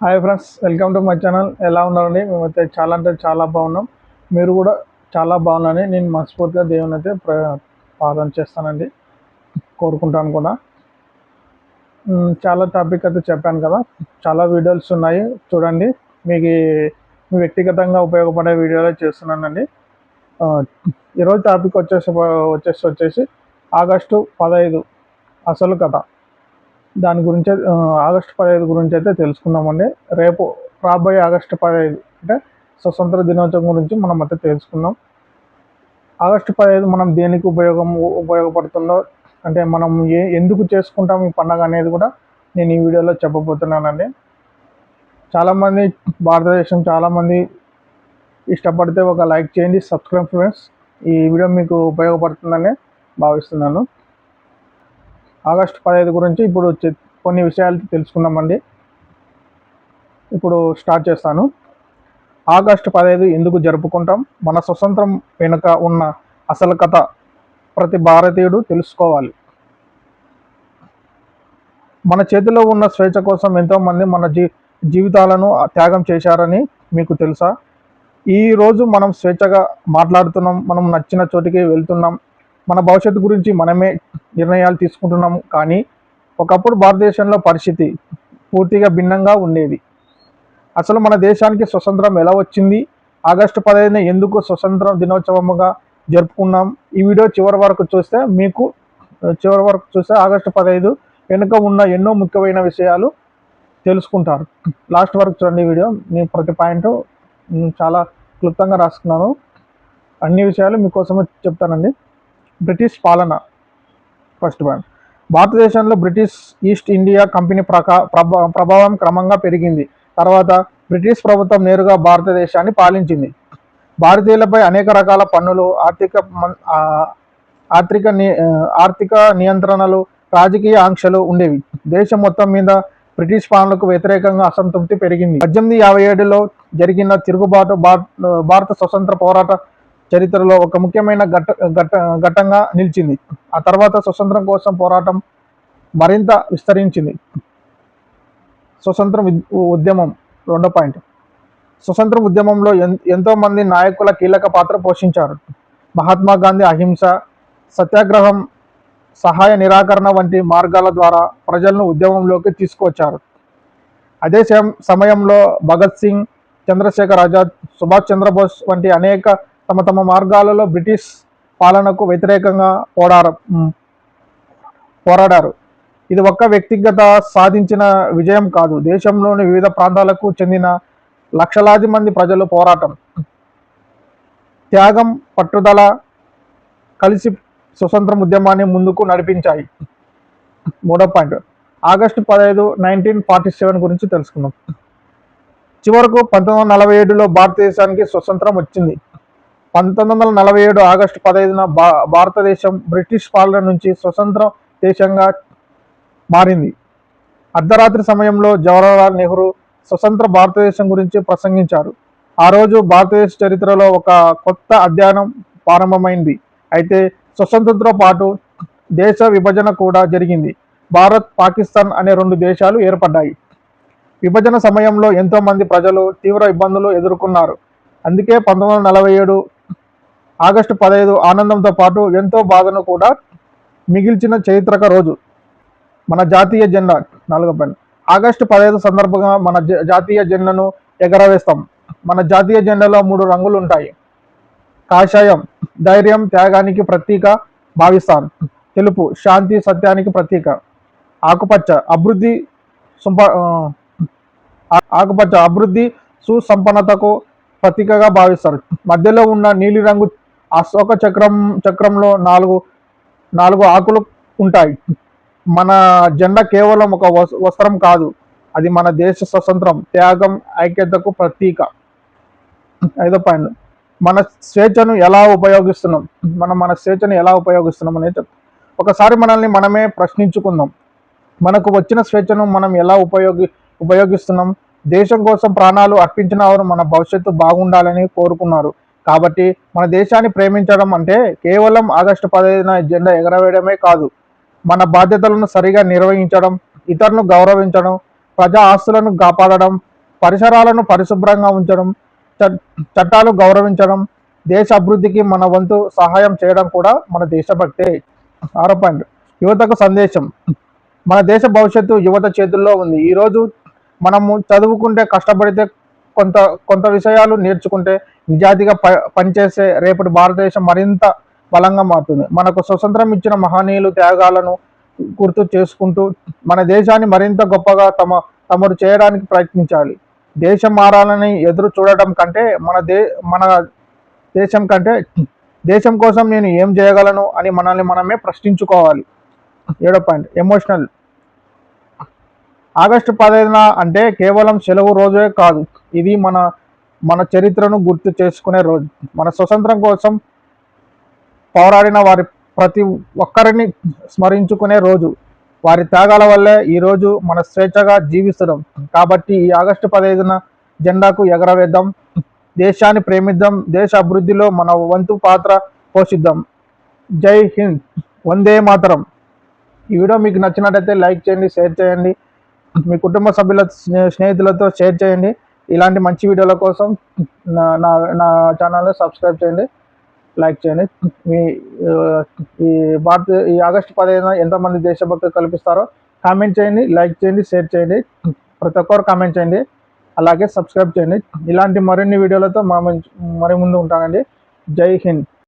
Hi friends, welcome to my channel. ఎలా ఉన్నారండి? మేమైతే చాలా అంటే చాలా బాగున్నాం. మీరు కూడా చాలా బాగున్నారని నేను మనస్ఫూర్తిగా దేవుని అయితే ప్రార్థన చేస్తానండి, కోరుకుంటాను కూడా. చాలా టాపిక్ అయితే చెప్పాను కదా, చాలా వీడియోస్ ఉన్నాయి చూడండి. మీకు మీ వ్యక్తిగతంగా ఉపయోగపడే వీడియోలే చేస్తున్నానండి. ఆ, ఈరోజు టాపిక్ వచ్చేసి ఆగస్టు 15 అసలు కథ. దాని గురించి ఆగస్టు 15 గురించి అయితే తెలుసుకుందామండి. రేపు రాబోయే ఆగస్టు 15 అంటే స్వతంత్ర దినోత్సవం గురించి మనం అయితే తెలుసుకుందాం. ఆగస్టు 15 మనం దేనికి ఉపయోగపడుతుందో, అంటే మనం ఎందుకు చేసుకుంటాం ఈ పండగ అనేది కూడా నేను ఈ వీడియోలో చెప్పబోతున్నానండి. చాలామంది భారతదేశం చాలామంది ఇష్టపడితే ఒక లైక్ చేయండి, సబ్స్క్రైబ్ ఫ్రెండ్స్. ఈ వీడియో మీకు ఉపయోగపడుతుందని భావిస్తున్నాను. ఆగస్టు 15 గురించి ఇప్పుడు కొన్ని విషయాలు తెలుసుకుందామండి. ఇప్పుడు స్టార్ట్ చేస్తాను. ఆగస్టు 15 ఎందుకు జరుపుకుంటాం, మన స్వతంత్రం వెనుక ఉన్న అసలు కథ ప్రతి భారతీయుడు తెలుసుకోవాలి. మన చేతిలో ఉన్న స్వేచ్ఛ కోసం ఎంతోమంది మన జీవితాలను త్యాగం చేశారని మీకు తెలుసా? ఈరోజు మనం స్వేచ్ఛగా మాట్లాడుతున్నాం, మనం నచ్చిన చోటికి వెళ్తున్నాం, మన భవిష్యత్తు గురించి మనమే నిర్ణయాలు తీసుకుంటున్నాం. కానీ ఒకప్పుడు భారతదేశంలో పరిస్థితి పూర్తిగా భిన్నంగా ఉండేది. అసలు మన దేశానికి స్వతంత్రం ఎలా వచ్చింది, ఆగస్టు 15 ఎందుకు స్వతంత్ర దినోత్సవముగా జరుపుకున్నాం, ఈ వీడియో చివరి వరకు చూస్తే ఆగస్టు 15 వెనుక ఉన్న ఎన్నో ముఖ్యమైన విషయాలు తెలుసుకుంటారు. లాస్ట్ వరకు చూడండి వీడియో. నేను ప్రతి పాయింట్ చాలా క్లుప్తంగా రాసుకున్నాను. అన్ని విషయాలు మీకోసమే చెప్తానండి. బ్రిటిష్ పాలన. ఫస్ట్ పాయింట్, భారతదేశంలో బ్రిటిష్ ఈస్ట్ ఇండియా కంపెనీ ప్రభావం క్రమంగా పెరిగింది. తర్వాత బ్రిటిష్ ప్రభుత్వం నేరుగా భారతదేశాన్ని పాలించింది. భారతీయులపై అనేక రకాల పన్నులు, ఆర్థిక నియంత్రణలు, రాజకీయ ఆంక్షలు ఉండేవి. దేశం మొత్తం మీద బ్రిటిష్ పాలనకు వ్యతిరేకంగా అసంతృప్తి పెరిగింది. 1857లో జరిగిన తిరుగుబాటు భారత స్వతంత్ర పోరాట చరిత్రలో ఒక ముఖ్యమైన ఘట్టంగా నిలిచింది. ఆ తర్వాత స్వతంత్రం కోసం పోరాటం మరింత విస్తరించింది. స్వతంత్ర ఉద్యమం. రెండో పాయింట్, స్వతంత్ర ఉద్యమంలో ఎంతోమంది నాయకుల కీలక పాత్ర పోషించారు. మహాత్మా గాంధీ అహింస, సత్యాగ్రహం, సహాయ నిరాకరణ వంటి మార్గాల ద్వారా ప్రజలను ఉద్యమంలోకి తీసుకువచ్చారు. అదే సమయంలో భగత్ సింగ్, చంద్రశేఖర్ ఆజాద్, సుభాష్ చంద్రబోస్ వంటి అనేక తమ మార్గాలలో బ్రిటిష్ పాలనకు వ్యతిరేకంగా పోరాడారు. ఇది ఒక్క వ్యక్తిగత సాధించిన విజయం కాదు, దేశంలోని వివిధ ప్రాంతాలకు చెందిన లక్షలాది మంది ప్రజలు పోరాటం, త్యాగం, పట్టుదల కలిసి స్వతంత్ర ఉద్యమాన్ని ముందుకు నడిపించాయి. మూడో పాయింట్, ఆగస్టు 15 1947 గురించి తెలుసుకుందాం. చివరకు 1947లో భారతదేశానికి స్వతంత్రం వచ్చింది. 1947 ఆగస్టు 15న భారతదేశం బ్రిటిష్ పాలన నుంచి స్వతంత్ర దేశంగా మారింది. అర్ధరాత్రి సమయంలో జవహర్లాల్ నెహ్రూ స్వతంత్ర భారతదేశం గురించి ప్రసంగించారు. ఆ రోజు భారతదేశ చరిత్రలో ఒక కొత్త అధ్యాయం ప్రారంభమైంది. అయితే స్వతంత్రంతో పాటు దేశ విభజన కూడా జరిగింది. భారత్, పాకిస్తాన్ అనే రెండు దేశాలు ఏర్పడ్డాయి. విభజన సమయంలో ఎంతోమంది ప్రజలు తీవ్ర ఇబ్బందులు ఎదుర్కొన్నారు. అందుకే 1947 ఆగస్టు 15 ఆనందంతో పాటు ఎంతో బాధను కూడా మిగిల్చిన చరిత్రక రోజు. మన జాతీయ జెండా. 4వ పాయింట్, ఆగస్టు 15 సందర్భంగా మన జాతీయ జెండాను ఎగరవేస్తాం. మన జాతీయ జెండాలో 3 రంగులు ఉంటాయి. కాషాయం ధైర్యం, త్యాగానికి ప్రతీక భావిస్తారు. తెలుపు శాంతి, సత్యానికి ప్రతీక. ఆకుపచ్చ అభివృద్ధి సుసంపన్నతకు ప్రతీకగా భావిస్తారు. మధ్యలో ఉన్న నీలిరంగు అశోక చక్రంలో నాలుగు ఆకులు ఉంటాయి. మన జెండా కేవలం ఒక వస్త్రం కాదు, అది మన దేశ స్వతంత్రం, త్యాగం, ఐక్యతకు ప్రతీక. 5వ పాయింట్, మన స్వేచ్ఛను ఎలా ఉపయోగిస్తున్నాం. మన స్వేచ్ఛను ఎలా ఉపయోగిస్తున్నాం అనేది ఒకసారి మనల్ని మనమే ప్రశ్నించుకుందాం. మనకు వచ్చిన స్వేచ్ఛను మనం ఎలా ఉపయోగిస్తున్నాం? దేశం కోసం ప్రాణాలు అర్పించిన వారు మన భవిష్యత్తు బాగుండాలని కోరుకున్నారు. కాబట్టి మన దేశాన్ని ప్రేమించడం అంటే కేవలం ఆగస్టు 15న జెండా ఎగరవేయడమే కాదు, మన బాధ్యతలను సరిగా నిర్వహించడం, ఇతరులను గౌరవించడం, ప్రజా ఆస్తులను కాపాడడం, పరిసరాలను పరిశుభ్రంగా ఉంచడం, చట్టాలు గౌరవించడం, దేశ అభివృద్ధికి మన వంతు సహాయం చేయడం కూడా మన దేశభక్తే. 6 యువతకు సందేశం. మన దేశ భవిష్యత్తు యువత చేతుల్లో ఉంది. ఈరోజు మనము చదువుకుంటే, కష్టపడితే, కొంత కొంత విషయాలు నేర్చుకుంటే, నిజాయితీగా పనిచేసే రేపటి భారతదేశం మరింత బలంగా మారుతుంది. మనకు స్వతంత్రం ఇచ్చిన మహనీయులు త్యాగాలను గుర్తు చేసుకుంటూ మన దేశాన్ని మరింత గొప్పగా తమరు చేయడానికి ప్రయత్నించాలి. దేశం మారాలని ఎదురు చూడటం కంటే మన దేశం కంటే దేశం కోసం నేను ఏం చేయగలను అని మనల్ని మనమే ప్రశ్నించుకోవాలి. 7 ఎమోషనల్. ఆగస్టు 15 అంటే కేవలం సెలవు రోజే కాదు, ఇది మన చరిత్రను గుర్తు చేసుకునే రోజు. మన స్వతంత్రం కోసం పోరాడిన వారి ప్రతి ఒక్కరిని స్మరించుకునే రోజు. వారి త్యాగాల వల్లే ఈరోజు మన స్వేచ్ఛగా జీవిస్తున్నాం. కాబట్టి ఈ ఆగస్టు 15 జెండాకు ఎగరవేద్దాం, దేశాన్ని ప్రేమిద్దాం, దేశ అభివృద్ధిలో మన వంతు పాత్ర పోషిద్దాం. జై హింద్, వందే మాతరం. ఈ వీడియో మీకు నచ్చినట్లయితే లైక్ చేయండి, షేర్ చేయండి, మీ కుటుంబ సభ్యుల స్నేహితులతో షేర్ చేయండి. ఇలాంటి మంచి వీడియోల కోసం నా ఛానల్ని సబ్స్క్రైబ్ చేయండి, లైక్ చేయండి. మీ ఈ ఆగస్టు 15 ఎంతమంది దేశభక్తి కల్పిస్తారో కామెంట్ చేయండి, లైక్ చేయండి, షేర్ చేయండి. ప్రతి ఒక్కరు కామెంట్ చేయండి, అలాగే సబ్స్క్రైబ్ చేయండి. ఇలాంటి మరిన్ని వీడియోలతో మరి ముందు ఉంటానండి. జై హింద్.